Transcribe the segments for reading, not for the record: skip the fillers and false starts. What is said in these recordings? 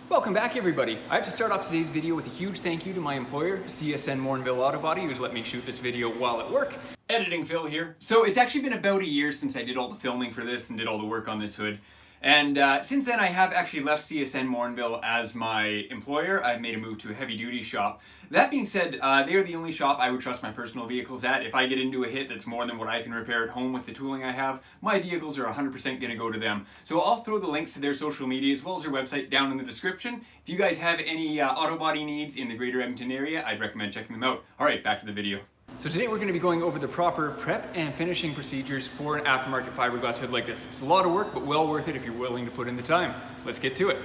Welcome back, everybody. I have to start off today's video with a huge thank you to my employer, CSN Morinville Auto Body, who's let me shoot this video while at work. Editing Phil here. So it's actually been about a year since I did all the filming for this and did all the work on this hood. And since then I have actually left CSN Morinville as my employer. I've made a move to a heavy duty shop. That being said, they are the only shop I would trust my personal vehicles at. If I get into a hit that's more than what I can repair at home with the tooling I have, my vehicles are 100% going to go to them. So I'll throw the links to their social media as well as their website down in the description. If you guys have any auto body needs in the greater Edmonton area, I'd recommend checking them out. Alright, back to the video. So today we're going to be going over the proper prep and finishing procedures for an aftermarket fiberglass hood like this. It's a lot of work, but well worth it if you're willing to put in the time. Let's get to it.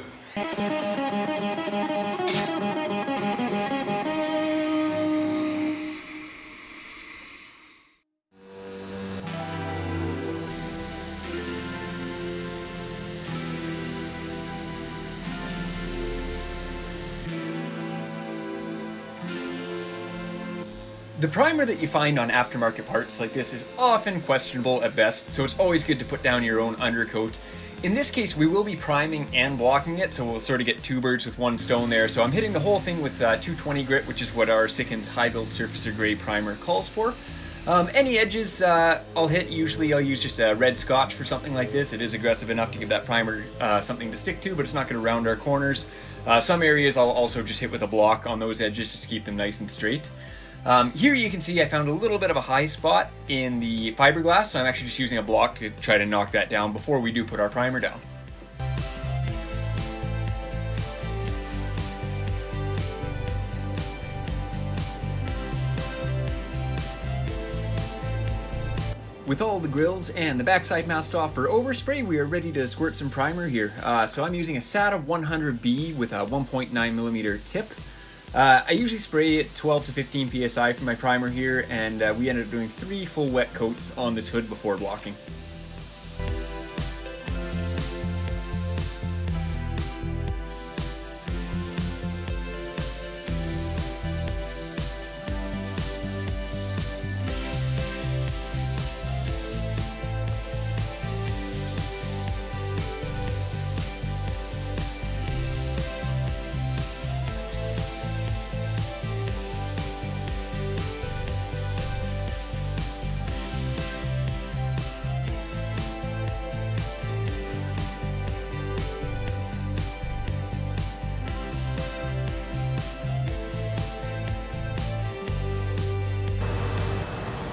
The primer that you find on aftermarket parts like this is often questionable at best, so it's always good to put down your own undercoat. In this case, we will be priming and blocking it, so we'll sort of get two birds with one stone there. So I'm hitting the whole thing with 220 grit, which is what our Sikkens High Build Surfacer Gray primer calls for. Any edges I'll hit, usually I'll use just a red scotch for something like this. It is aggressive enough to give that primer something to stick to, but it's not going to round our corners. Some areas I'll also just hit with a block on those edges to keep them nice and straight. Here you can see I found a little bit of a high spot in the fiberglass, so I'm actually just using a block to try to knock that down before we do put our primer down. With all the grills and the backside masked off for overspray, we are ready to squirt some primer here. So I'm using a SATA 100B with a 1.9mm tip. I usually spray it 12 to 15 psi for my primer here, and we ended up doing 3 full wet coats on this hood before blocking.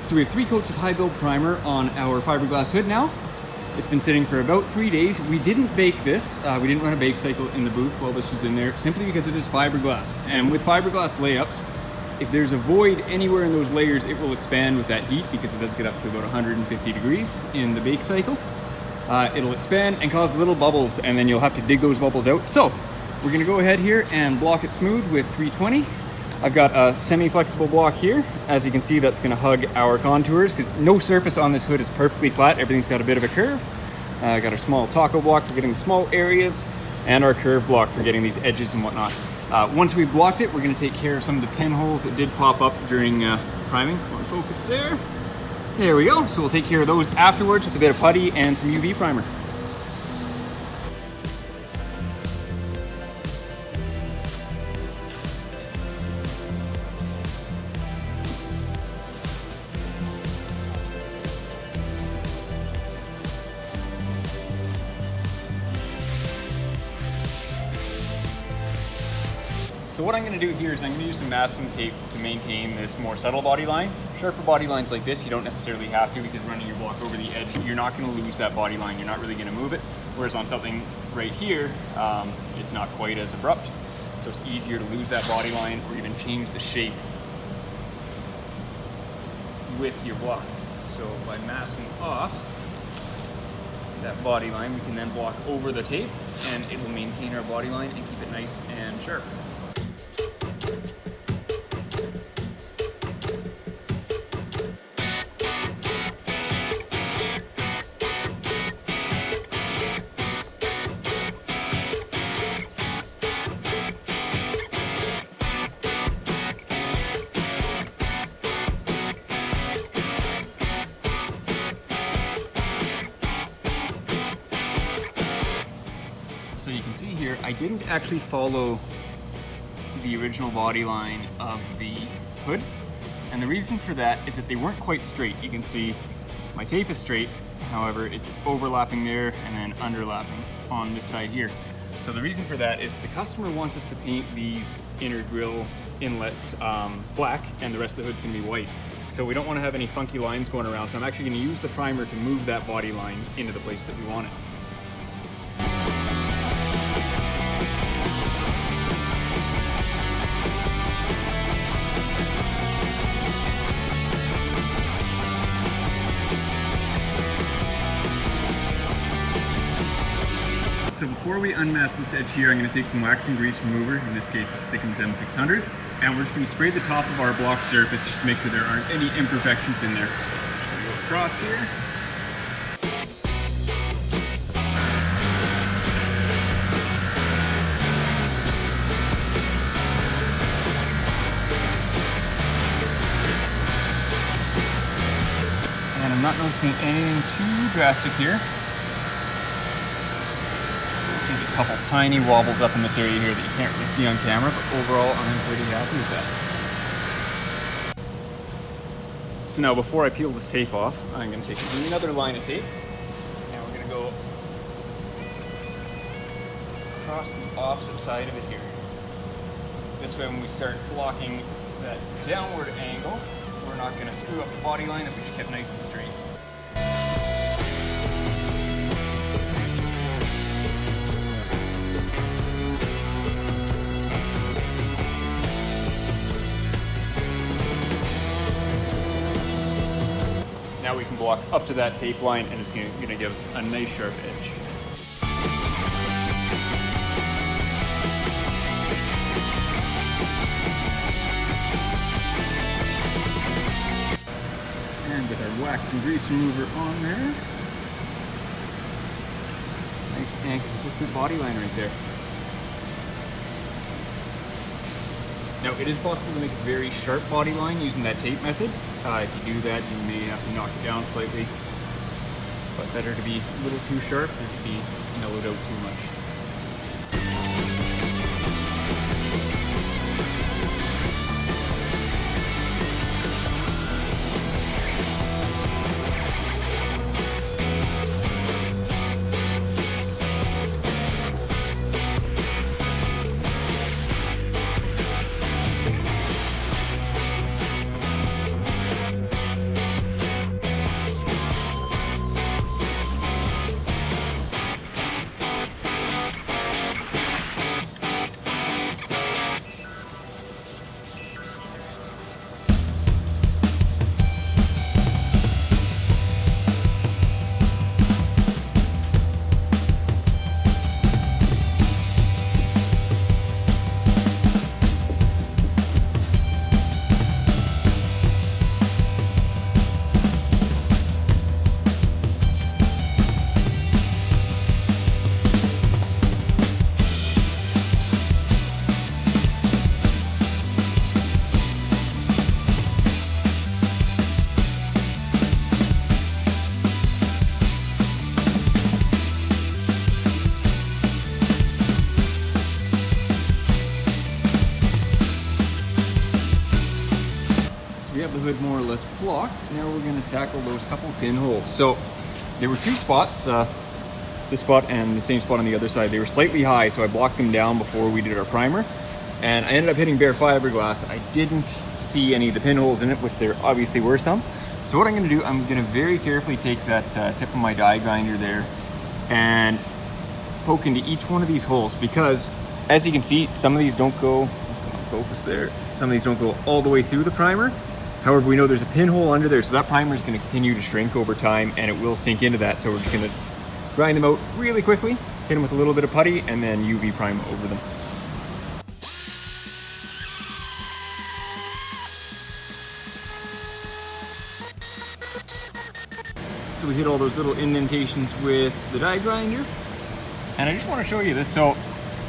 So we have 3 coats of high build primer on our fiberglass hood now. It's been sitting for about 3 days. We didn't bake this. We didn't run a bake cycle in the booth while this was in there, simply because it is fiberglass. And with fiberglass layups, if there's a void anywhere in those layers, it will expand with that heat because it does get up to about 150 degrees in the bake cycle. It'll expand and cause little bubbles, and then you'll have to dig those bubbles out. So we're gonna go ahead here and block it smooth with 320. I've got a semi-flexible block here. As you can see, that's going to hug our contours because no surface on this hood is perfectly flat. Everything's got a bit of a curve. Got our small taco block for getting the small areas and our curve block for getting these edges and whatnot. Once we've blocked it, we're going to take care of some of the pinholes that did pop up during priming. Come on, focus there. There we go. So we'll take care of those afterwards with a bit of putty and some UV primer. So what I'm going to do here is I'm going to use some masking tape to maintain this more subtle body line. Sharper body lines like this, you don't necessarily have to, because running your block over the edge, you're not going to lose that body line. You're not really going to move it. Whereas on something right here, it's not quite as abrupt. So it's easier to lose that body line or even change the shape with your block. So by masking off that body line, we can then block over the tape and it will maintain our body line and keep it nice and sharp. I didn't actually follow the original body line of the hood, and the reason for that is that they weren't quite straight. You can see my tape is straight, however it's overlapping there and then underlapping on this side here. So the reason for that is the customer wants us to paint these inner grille inlets black, and the rest of the hood's gonna be white. So we don't want to have any funky lines going around, so I'm actually going to use the primer to move that body line into the place that we want it. So before we unmask this edge here, I'm going to take some wax and grease remover, in this case it's Sickens M600, and we're just going to spray the top of our block surface just to make sure there aren't any imperfections in there. So we go across here. And I'm not noticing anything too drastic here. A couple tiny wobbles up in this area here that you can't really see on camera, but overall I'm pretty happy with that. So now before I peel this tape off, I'm going to take another line of tape and we're going to go across the opposite side of it here. This way when we start blocking that downward angle, we're not going to screw up the body line that we just kept nice and straight. Now we can block up to that tape line and it's going to give us a nice sharp edge. And get our wax and grease remover on there. Nice and consistent body line right there. Now it is possible to make a very sharp body line using that tape method. If you do that, you may have to knock it down slightly, but better to be a little too sharp than to be mellowed out too much. We have the hood more or less blocked. Now we're going to tackle those couple pinholes. So there were two spots, this spot and the same spot on the other side. They were slightly high, so I blocked them down before we did our primer. And I ended up hitting bare fiberglass. I didn't see any of the pinholes in it, which there obviously were some. So what I'm going to do, I'm going to very carefully take that tip of my die grinder there and poke into each one of these holes, because as you can see, some of these don't go, focus there, some of these don't go all the way through the primer. However, we know there's a pinhole under there, so that primer is going to continue to shrink over time and it will sink into that. So we're just going to grind them out really quickly, hit them with a little bit of putty, and then UV prime over them. So we hit all those little indentations with the die grinder. And I just want to show you this. So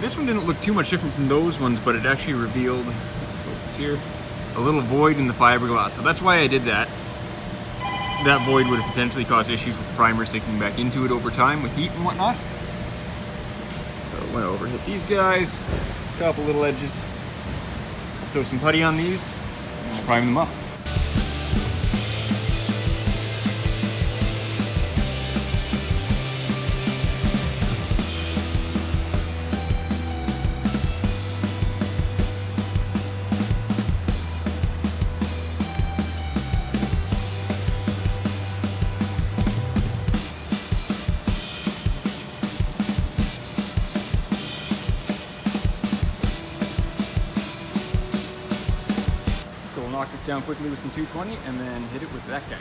this one didn't look too much different from those ones, but it actually revealed, focus here, a little void in the fiberglass. So that's why I did that. That void would have potentially caused issues with the primer sinking back into it over time with heat and whatnot. So Don't want to overhit these guys. Couple little edges. Throw some putty on these, and we'll prime them up. So we'll knock this down quickly with some 220 and then hit it with that guy.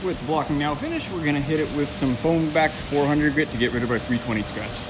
With the blocking now finished, we're going to hit it with some foam back 400 grit to get rid of our 320 scratches.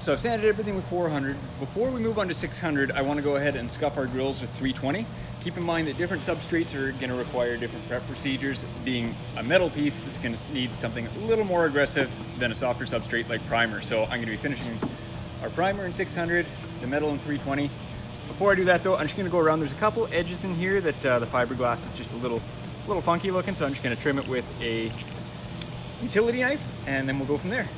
So I've sanded everything with 400. Before we move on to 600, I want to go ahead and scuff our grills with 320. Keep in mind that different substrates are going to require different prep procedures. Being a metal piece, it's going to need something a little more aggressive than a softer substrate like primer. So I'm going to be finishing our primer in 600, the metal in 320. Before I do that though, I'm just going to go around. There's a couple edges in here that the fiberglass is just a little funky looking, so I'm just going to trim it with a utility knife, and then we'll go from there.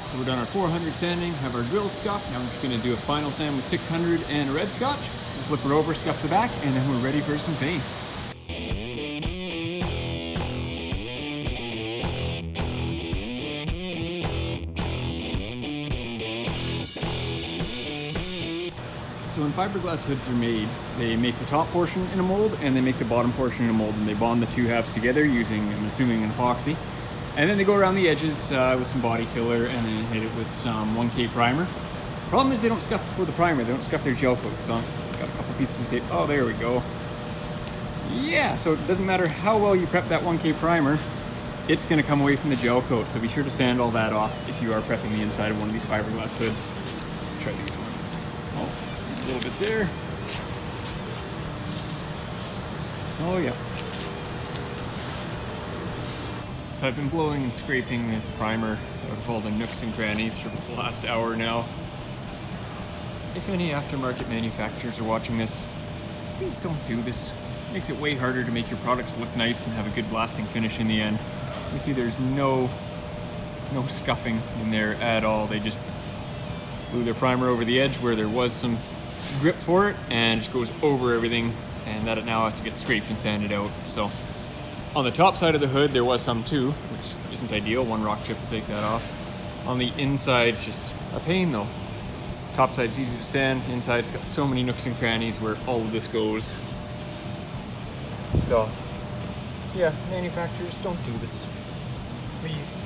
So we're done our 400 sanding, have our grill scuffed. Now I'm just going to do a final sand with 600 and a red scotch. We'll flip it over, scuff the back, and then we're ready for some paint. So when fiberglass hoods are made, they make the top portion in a mold and they make the bottom portion in a mold, and they bond the two halves together using, I'm assuming, an epoxy. And then they go around the edges with some body filler and then hit it with some 1K primer. Problem is they don't scuff before the primer, they don't scuff their gel coat. So I've got a couple pieces of tape. Oh, there we go. Yeah, so it doesn't matter how well you prep that 1K primer, it's gonna come away from the gel coat. So be sure to sand all that off if you are prepping the inside of one of these fiberglass hoods. Let's try these ones. Oh, a little bit there. Oh yeah. So I've been blowing and scraping this primer out of all the nooks and crannies for the last hour now. If any aftermarket manufacturers are watching this, please don't do this. It makes it way harder to make your products look nice and have a good lasting finish in the end. You see there's no scuffing in there at all. They just blew their primer over the edge where there was some grip for it and it just goes over everything, and that it now has to get scraped and sanded out. So on the top side of the hood, there was some too, which isn't ideal. One rock chip will take that off. On the inside, it's just a pain though. Top side's easy to sand. Inside's got so many nooks and crannies where all of this goes. So, yeah, manufacturers, don't do this, please.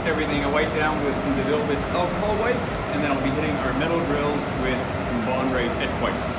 everything a wipe down with some DeVilbiss alcohol wipes, and then I'll be hitting our metal grills with some Bond Right etch wipes.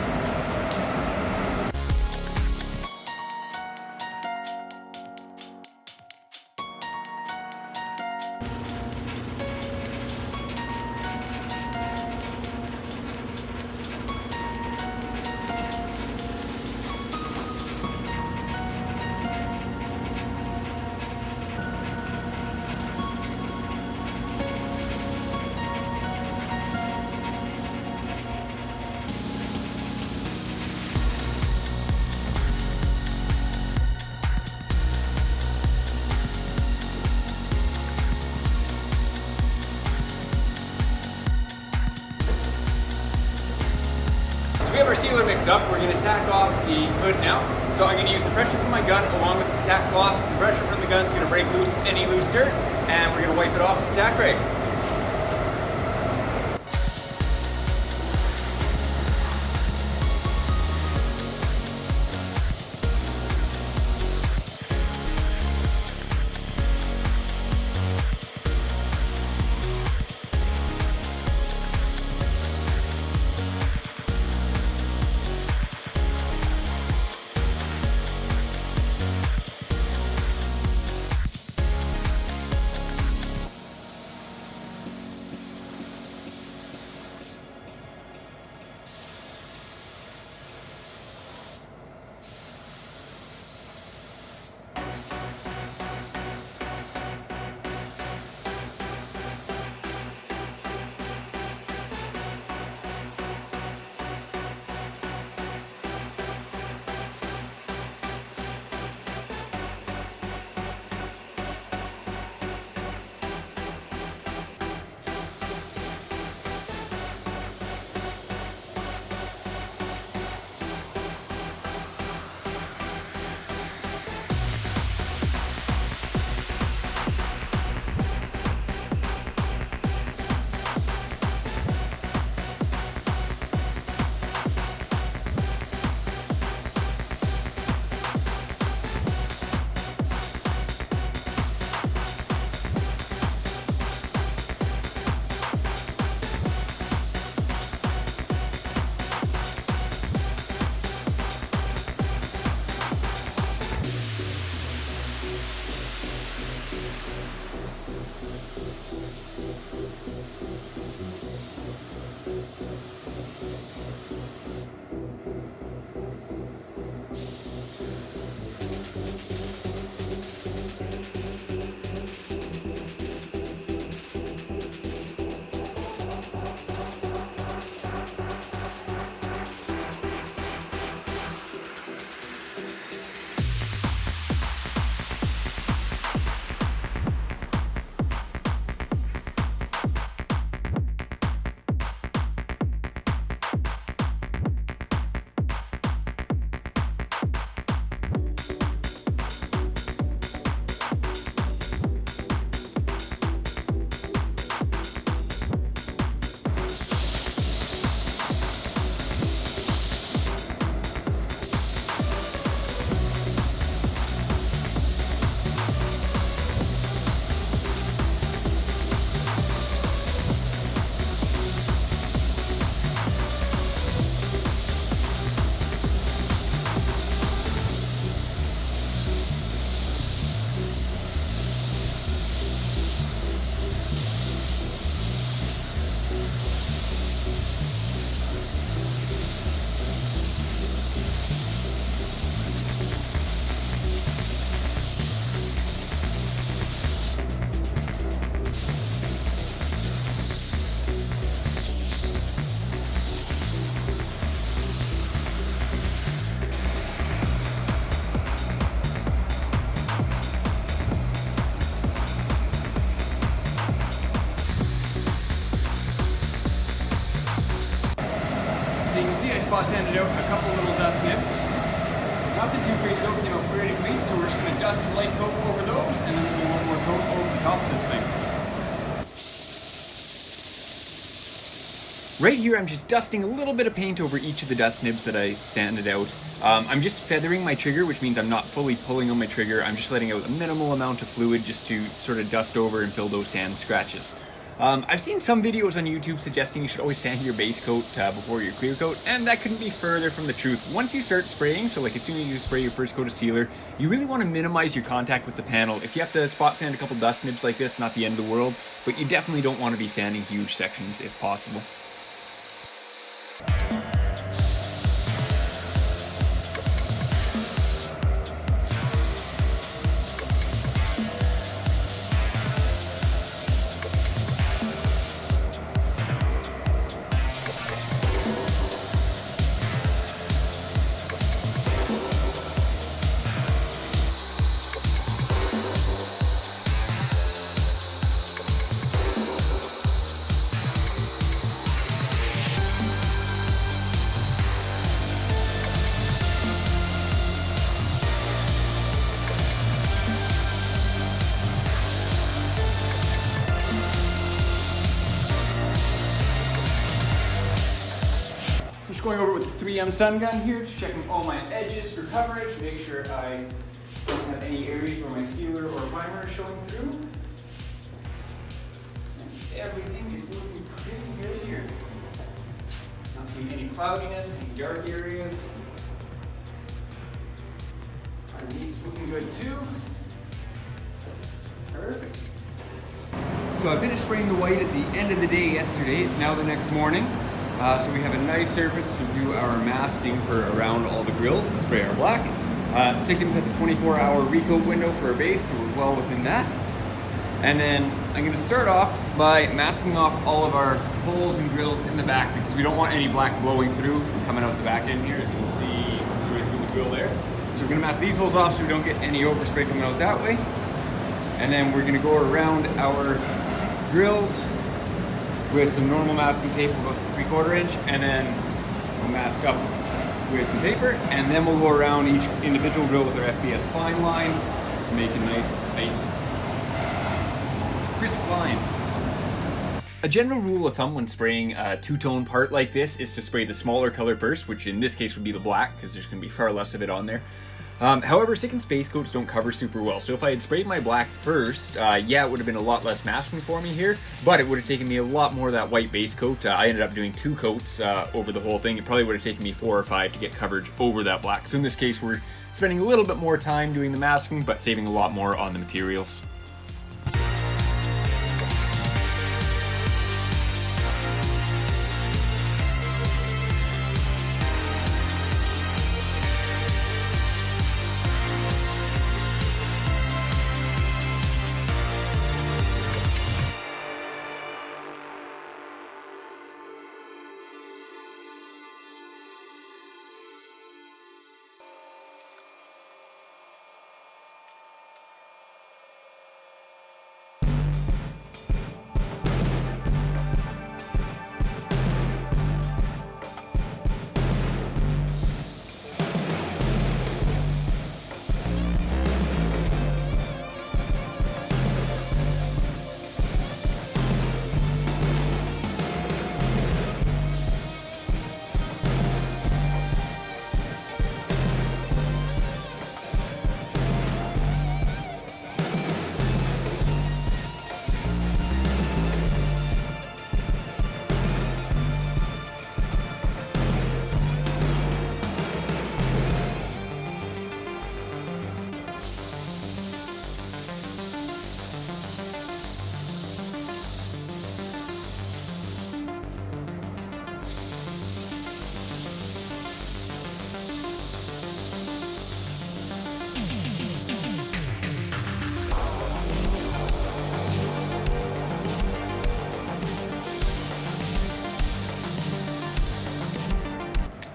We have our sealer mixed up. We're going to tack off the hood now. So I'm going to use the pressure from my gun along with the tack cloth. The pressure from the gun is going to break loose any loose dirt, and we're going to wipe it off with the tack rag. spot sanded out a couple little dust nibs. Nothing too crazy though, came out pretty clean, so we're just going to dust a light coat over those, and then we'll do one more coat over the top of this thing. Right here, I'm just dusting a little bit of paint over each of the dust nibs that I sanded out. I'm just feathering my trigger, which means I'm not fully pulling on my trigger. I'm just letting out a minimal amount of fluid just to sort of dust over and fill those hand scratches. I've seen some videos on YouTube suggesting you should always sand your base coat before your clear coat, and that couldn't be further from the truth. Once you start spraying, so like as soon as you spray your first coat of sealer, you really want to minimize your contact with the panel. If you have to spot sand a couple dust nibs like this, not the end of the world, but you definitely don't want to be sanding huge sections if possible. Just going over with the 3M sun gun here, just checking all my edges for coverage, make sure I don't have any areas where my sealer or primer is showing through. And everything is looking pretty good here. Not seeing any cloudiness, any dark areas. Underneath's looking good too. Perfect. So I finished spraying the white at the end of the day yesterday. It's now the next morning. So we have a nice surface to do our masking for around all the grills to spray our black. Sickens has a 24-hour recoat window for a base, so we're well within that. And then I'm going to start off by masking off all of our holes and grills in the back because we don't want any black blowing through and coming out the back end here, as you can see, it's right through the grill there. So we're going to mask these holes off so we don't get any overspray coming out that way. And then we're going to go around our grills with some normal masking tape about 3/4 inch, and then we'll mask up with some paper, and then we'll go around each individual grill with our FBS fine line to make a nice, tight, crisp line. A general rule of thumb when spraying a two-tone part like this is to spray the smaller color first, which in this case would be the black, because there's going to be far less of it on there. However, Sickens base coats don't cover super well, so if I had sprayed my black first, yeah, it would have been a lot less masking for me here, but it would have taken me a lot more of that white base coat. I ended up doing 2 coats over the whole thing. It probably would have taken me 4 or 5 to get coverage over that black. So in this case, we're spending a little bit more time doing the masking, but saving a lot more on the materials.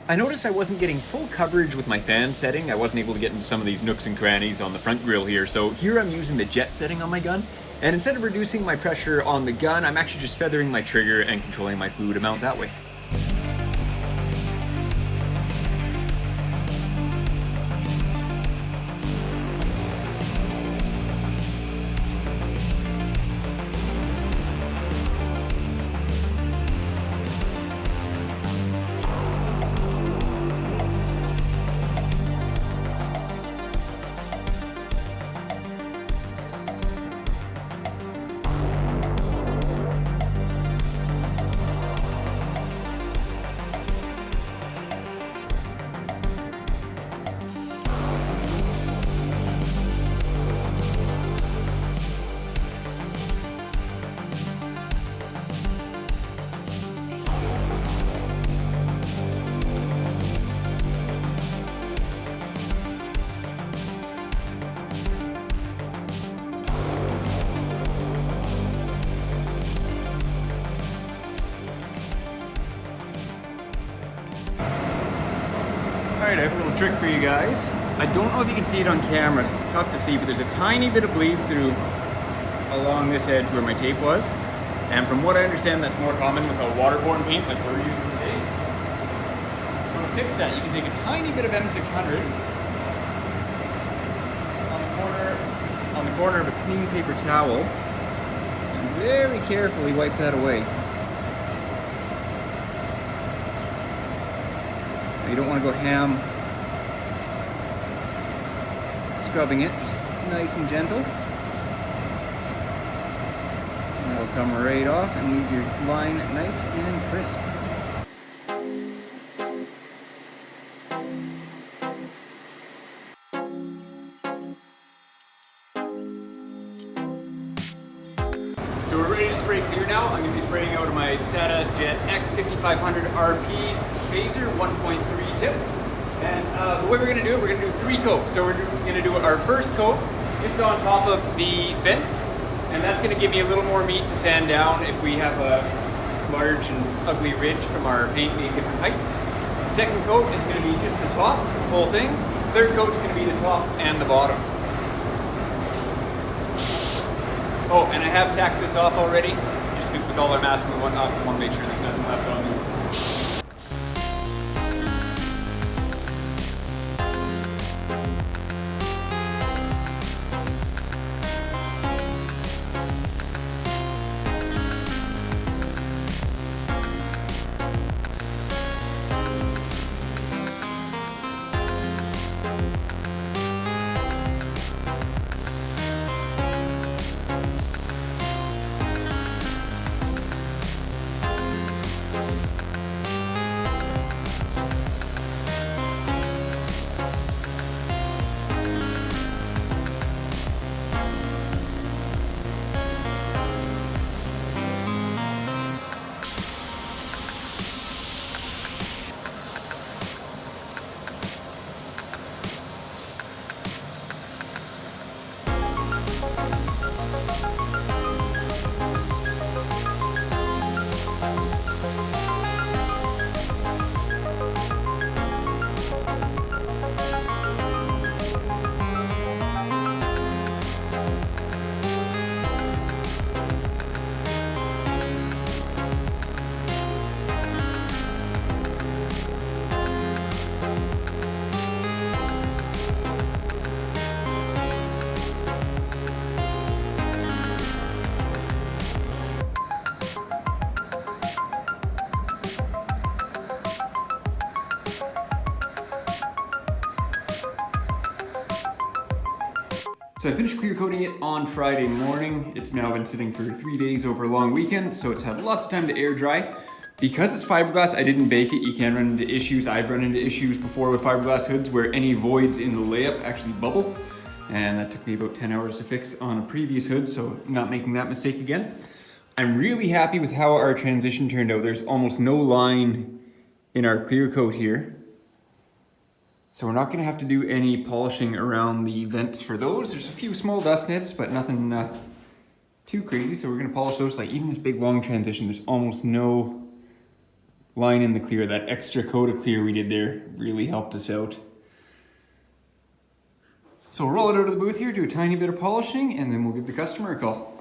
I noticed I wasn't getting full coverage with my fan setting. I wasn't able to get into some of these nooks and crannies on the front grille here. So here I'm using the jet setting on my gun. And instead of reducing my pressure on the gun, I'm actually just feathering my trigger and controlling my fluid amount that way. trick for you guys. I don't know if you can see it on camera, it's tough to see, but there's a tiny bit of bleed through along this edge where my tape was. And from what I understand, that's more common with a waterborne paint like we're using today. So to fix that, you can take a tiny bit of M600 on the corner of a clean paper towel and very carefully wipe that away. Now, you don't want to go ham scrubbing it, just nice and gentle. And that'll come right off and leave your line nice and crisp. So we're ready to spray clear now. I'm going to be spraying out of my SATA Jet X5500 RP phaser 1.3 tip. And the way we're going to do it, we're going to do 3 coats. So we're going to do our first coat just on top of the vents. And that's going to give me a little more meat to sand down if we have a large and ugly ridge from our paint being different heights. The second coat is going to be just the top, the whole thing. Third coat is going to be the top and the bottom. Oh, and I have tacked this off already, just because with all our masking and whatnot, I want to make sure there's nothing left on there. So I finished clear coating it on Friday morning. It's now been sitting for 3 days over a long weekend, so it's had lots of time to air dry. Because it's fiberglass, I didn't bake it. You can run into issues. I've run into issues before with fiberglass hoods where any voids in the layup actually bubble. And that took me about 10 hours to fix on a previous hood, so I'm not making that mistake again. I'm really happy with how our transition turned out. There's almost no line in our clear coat here. So we're not going to have to do any polishing around the vents for those. There's a few small dust nibs, but nothing too crazy. So we're going to polish those. Like even this big long transition, there's almost no line in the clear. That extra coat of clear we did there really helped us out. So we'll roll it out of the booth here, do a tiny bit of polishing, and then we'll give the customer a call.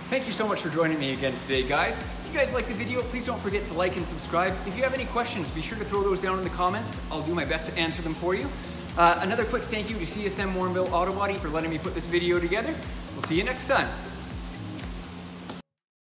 Thank you so much for joining me again today, guys. If you guys like the video, please don't forget to like and subscribe. If you have any questions, be sure to throw those down in the comments. I'll do my best to answer them for you. Another quick thank you to CSM Warrenville Auto Body for letting me put this video together. We'll see you next time.